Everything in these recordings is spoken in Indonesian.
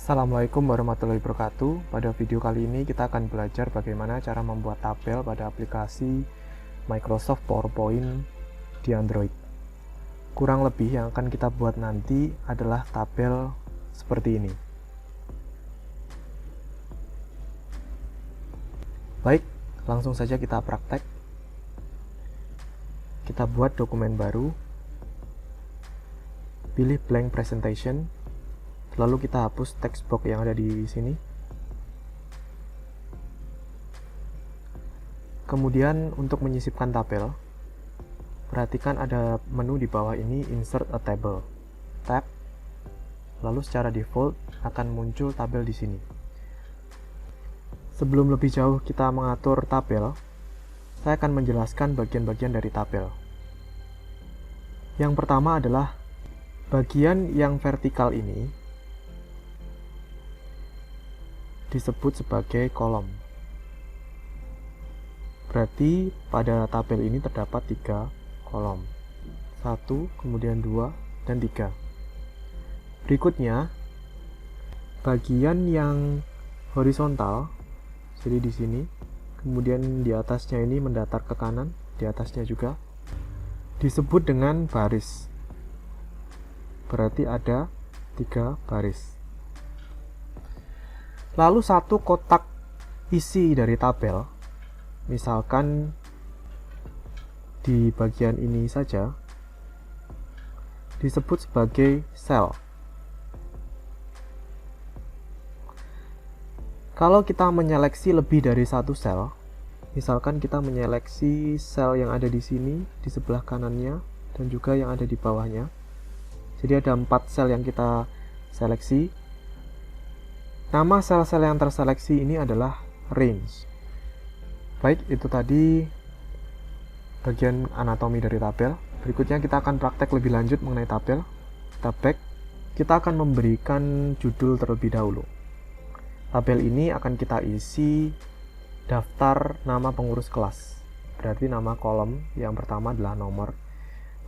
Assalamualaikum warahmatullahi wabarakatuh. Pada video kali ini kita akan belajar bagaimana cara membuat tabel pada aplikasi Microsoft PowerPoint di Android. Kurang lebih yang akan kita buat nanti adalah tabel seperti ini. Baik, langsung saja kita praktek. Kita buat dokumen baru. Pilih blank presentation. Lalu kita hapus text box yang ada di sini. Kemudian untuk menyisipkan tabel, perhatikan ada menu di bawah ini, Insert a Table. Tap, lalu secara default akan muncul tabel di sini. Sebelum lebih jauh kita mengatur tabel, saya akan menjelaskan bagian-bagian dari tabel. Yang pertama adalah bagian yang vertikal ini disebut sebagai kolom. Berarti pada tabel ini terdapat 3 kolom. 1, kemudian 2, dan 3. Berikutnya, bagian yang horizontal, jadi di sini, kemudian di atasnya ini mendatar ke kanan, di atasnya juga, disebut dengan baris. Berarti ada 3 baris. Lalu satu kotak isi dari tabel, misalkan di bagian ini saja, disebut sebagai sel. Kalau kita menyeleksi lebih dari satu sel, misalkan kita menyeleksi sel yang ada di sini, di sebelah kanannya, dan juga yang ada di bawahnya. Jadi ada 4 sel yang kita seleksi. Nama sel-sel yang terseleksi ini adalah range. Baik, itu tadi bagian anatomi dari tabel. Berikutnya kita akan praktek lebih lanjut mengenai tabel. Kita back. Kita akan memberikan judul terlebih dahulu. Tabel ini akan kita isi daftar nama pengurus kelas. Berarti nama kolom yang pertama adalah nomor.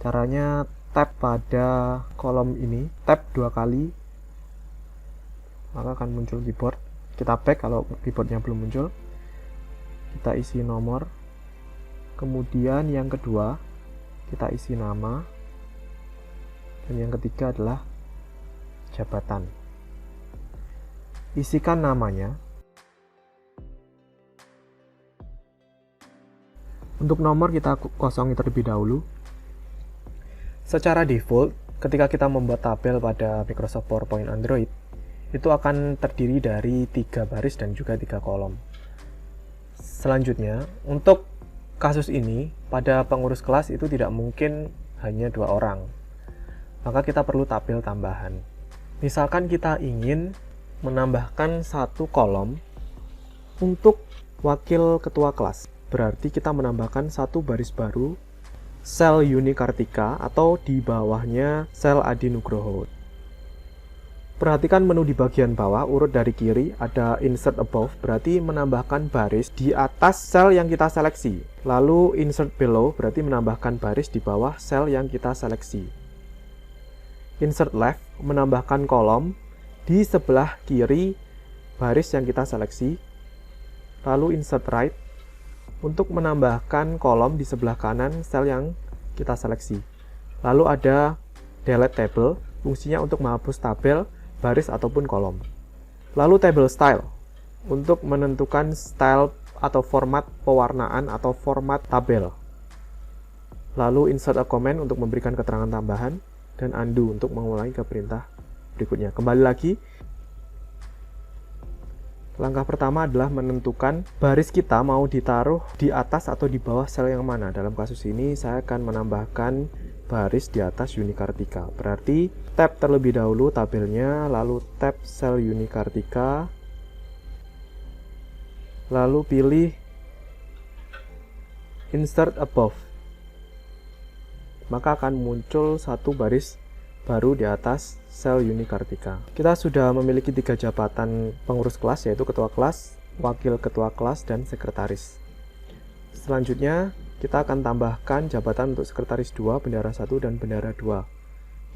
Caranya tab pada kolom ini, tab 2 kali, maka akan muncul keyboard. Kita back kalau keyboardnya belum muncul. Kita isi nomor. Kemudian yang kedua, kita isi nama. Dan yang ketiga adalah jabatan. Isikan namanya. Untuk nomor kita kosongi terlebih dahulu. Secara default, ketika kita membuat tabel pada Microsoft PowerPoint Android, itu akan terdiri dari 3 baris dan juga 3 kolom. Selanjutnya, untuk kasus ini, pada pengurus kelas itu tidak mungkin hanya 2 orang. Maka kita perlu tabel tambahan. Misalkan kita ingin menambahkan 1 kolom untuk wakil ketua kelas. Berarti kita menambahkan 1 baris baru, sel Yuni Kartika, atau di bawahnya sel Adi Nugroho. Perhatikan menu di bagian bawah, urut dari kiri, ada Insert Above, berarti menambahkan baris di atas sel yang kita seleksi. Lalu Insert Below, berarti menambahkan baris di bawah sel yang kita seleksi. Insert Left, menambahkan kolom di sebelah kiri baris yang kita seleksi. Lalu Insert Right, untuk menambahkan kolom di sebelah kanan sel yang kita seleksi. Lalu ada Delete Table, fungsinya untuk menghapus tabel, baris ataupun kolom. Lalu table style untuk menentukan style atau format pewarnaan atau format tabel. Lalu insert a comment untuk memberikan keterangan tambahan, dan undo untuk mengulangi ke perintah berikutnya. Kembali lagi, langkah pertama adalah menentukan baris kita mau ditaruh di atas atau di bawah sel yang mana. Dalam kasus ini saya akan menambahkan baris di atas Yuni Kartika. Berarti tab terlebih dahulu tabelnya, lalu tab sel Yuni Kartika, lalu pilih Insert Above. Maka akan muncul 1 baris baru di atas sel Yuni Kartika. Kita sudah memiliki 3 jabatan pengurus kelas, yaitu ketua kelas, wakil ketua kelas, dan sekretaris. Selanjutnya, kita akan tambahkan jabatan untuk sekretaris 2, bendara 1, dan bendara 2.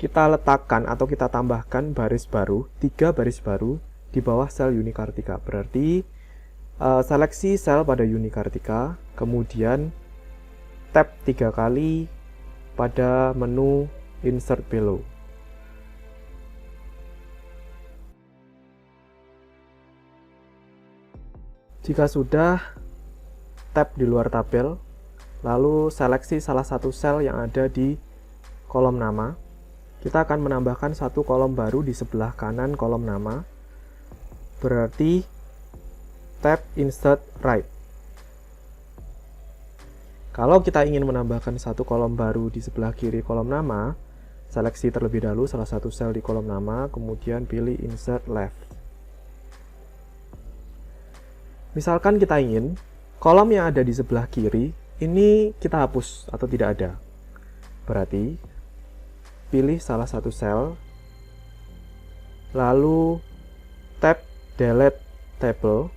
Kita letakkan atau kita tambahkan baris baru, 3 baris baru di bawah sel Unikartika. Berarti seleksi sel pada Unikartika, kemudian tap 3 kali pada menu Insert Below. Jika sudah, tap di luar tabel, lalu seleksi salah satu sel yang ada di kolom nama. Kita akan menambahkan satu kolom baru di sebelah kanan kolom nama. Berarti tap Insert Right. Kalau kita ingin menambahkan satu kolom baru di sebelah kiri kolom nama, seleksi terlebih dahulu salah satu sel di kolom nama, kemudian pilih Insert Left. Misalkan kita ingin kolom yang ada di sebelah kiri ini kita hapus atau tidak ada. Berarti pilih salah satu sel, lalu tap Delete Table.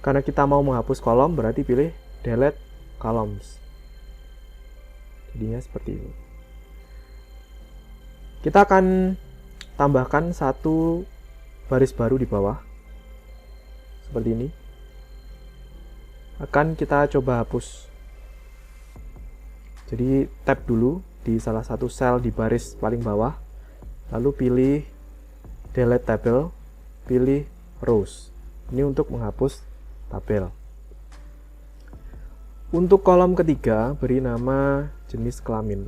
Karena kita mau menghapus kolom, berarti pilih Delete Columns. Jadinya seperti ini. Kita akan tambahkan satu baris baru di bawah. Seperti ini. Akan kita coba hapus. Jadi tap dulu di salah satu sel di baris paling bawah. Lalu pilih Delete Table, pilih Rows. Ini untuk menghapus tabel. Untuk kolom ketiga, beri nama jenis kelamin.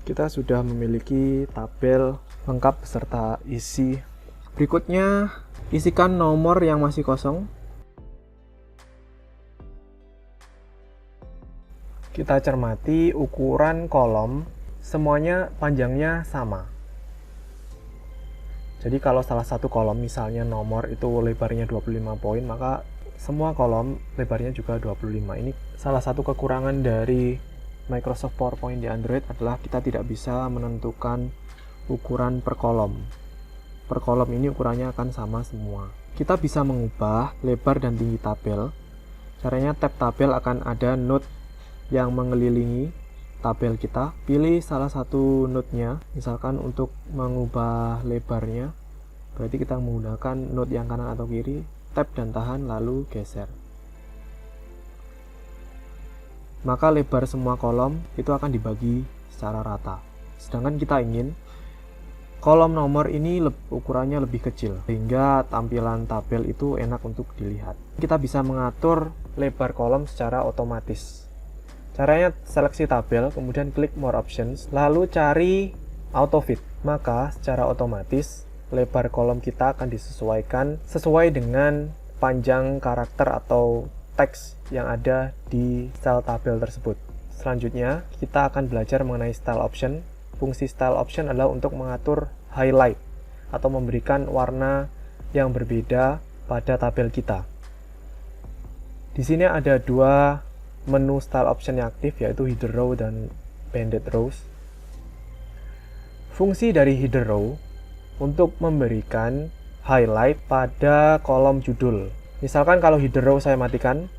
Kita sudah memiliki tabel lengkap beserta isi. Berikutnya, isikan nomor yang masih kosong. Kita cermati ukuran kolom, semuanya panjangnya sama. Jadi kalau salah satu kolom misalnya nomor itu lebarnya 25 poin, maka semua kolom lebarnya juga 25. Ini salah satu kekurangan dari Microsoft PowerPoint di Android adalah kita tidak bisa menentukan ukuran per kolom. Per kolom ini ukurannya akan sama semua. Kita bisa mengubah lebar dan tinggi tabel. Caranya tab tabel akan ada node yang mengelilingi tabel kita. Pilih salah satu node-nya, misalkan untuk mengubah lebarnya, berarti kita menggunakan node yang kanan atau kiri, tap dan tahan lalu geser. Maka lebar semua kolom itu akan dibagi secara rata. Sedangkan kita ingin kolom nomor ini ukurannya lebih kecil, sehingga tampilan tabel itu enak untuk dilihat. Kita bisa mengatur lebar kolom secara otomatis. Caranya seleksi tabel, kemudian klik More Options, lalu cari Auto Fit. Maka secara otomatis lebar kolom kita akan disesuaikan sesuai dengan panjang karakter atau teks yang ada di sel tabel tersebut. Selanjutnya, kita akan belajar mengenai Style Option. Fungsi Style Option adalah untuk mengatur highlight atau memberikan warna yang berbeda pada tabel kita. Di sini ada dua menu Style Option yang aktif, yaitu Header Row dan Banded Rows. Fungsi dari Header Row untuk memberikan highlight pada kolom judul. Misalkan kalau Header Row saya matikan,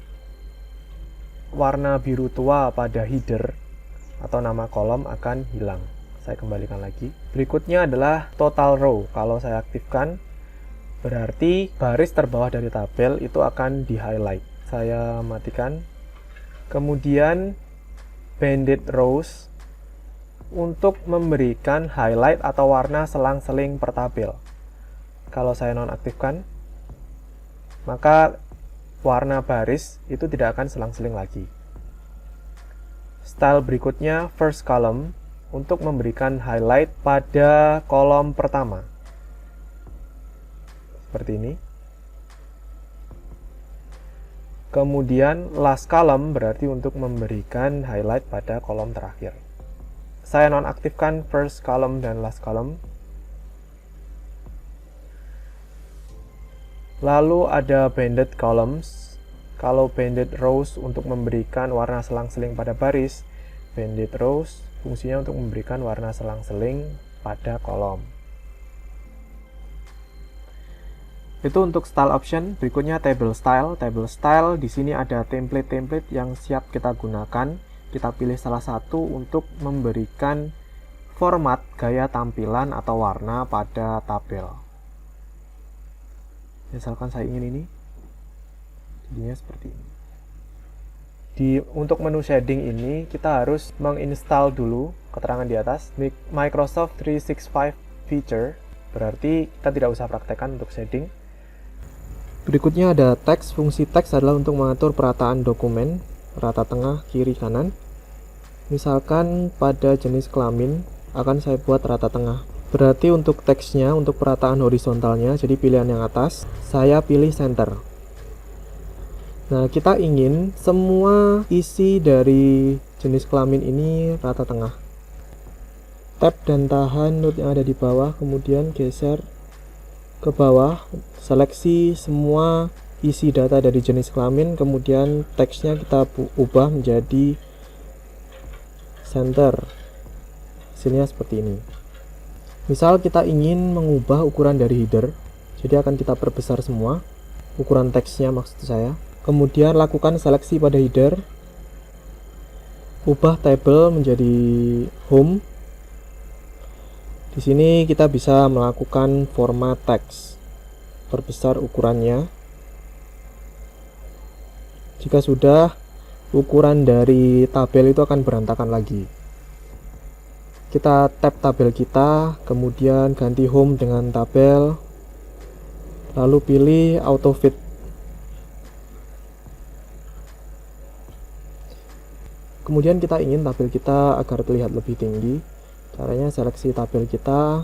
warna biru tua pada header atau nama kolom akan hilang. Saya kembalikan lagi. Berikutnya adalah Total Row. Kalau saya aktifkan, berarti baris terbawah dari tabel itu akan di-highlight. Saya matikan. Kemudian Banded Rows untuk memberikan highlight atau warna selang-seling per tabel. Kalau saya nonaktifkan, maka warna baris itu tidak akan selang-seling lagi. Style berikutnya First Column untuk memberikan highlight pada kolom pertama. Seperti ini. Kemudian last column berarti untuk memberikan highlight pada kolom terakhir. Saya nonaktifkan first column dan last column. Lalu ada banded columns. Kalau banded rows untuk memberikan warna selang-seling pada baris, banded rows fungsinya untuk memberikan warna selang-seling pada kolom. Itu untuk style option. Berikutnya table style. Table style di sini ada template-template yang siap kita gunakan. Kita pilih salah satu untuk memberikan format gaya tampilan atau warna pada tabel. Misalkan saya ingin ini, jadinya seperti ini. Untuk menu shading ini, kita harus menginstal dulu keterangan di atas, Microsoft 365 Feature, berarti kita tidak usah praktekkan untuk shading. Berikutnya ada teks. Fungsi teks adalah untuk mengatur perataan dokumen, rata tengah, kiri, kanan. Misalkan pada jenis kelamin, akan saya buat rata tengah. Berarti untuk teksnya, untuk perataan horizontalnya, jadi pilihan yang atas, saya pilih center. Nah, kita ingin semua isi dari jenis kelamin ini rata tengah. Tab dan tahan node yang ada di bawah, kemudian geser ke bawah, seleksi semua isi data dari jenis kelamin, kemudian teksnya kita ubah menjadi center. Hasilnya seperti ini. Misal kita ingin mengubah ukuran dari header, jadi akan kita perbesar semua, ukuran teksnya maksud saya. Kemudian lakukan seleksi pada header, ubah table menjadi home. Di sini kita bisa melakukan format teks, perbesar ukurannya. Jika sudah, ukuran dari tabel itu akan berantakan lagi. Kita tab tabel kita, kemudian ganti home dengan tabel, lalu pilih auto fit. Kemudian kita ingin tabel kita agar terlihat lebih tinggi. Caranya seleksi tabel kita,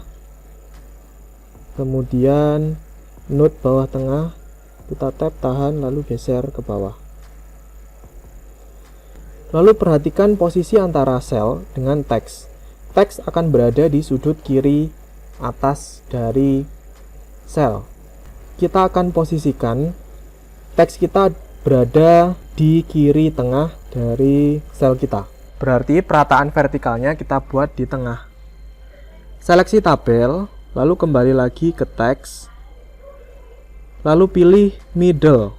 kemudian node bawah tengah, kita tab, tahan, lalu geser ke bawah. Lalu perhatikan posisi antara sel dengan teks. Teks akan berada di sudut kiri atas dari sel. Kita akan posisikan teks kita berada di kiri tengah dari sel kita. Berarti perataan vertikalnya kita buat di tengah. Seleksi tabel, lalu kembali lagi ke teks, lalu pilih middle.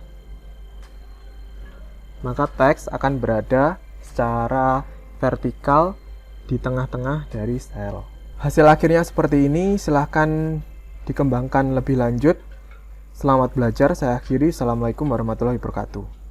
Maka teks akan berada secara vertikal di tengah-tengah dari sel. Hasil akhirnya seperti ini, silahkan dikembangkan lebih lanjut. Selamat belajar, saya akhiri. Assalamualaikum warahmatullahi wabarakatuh.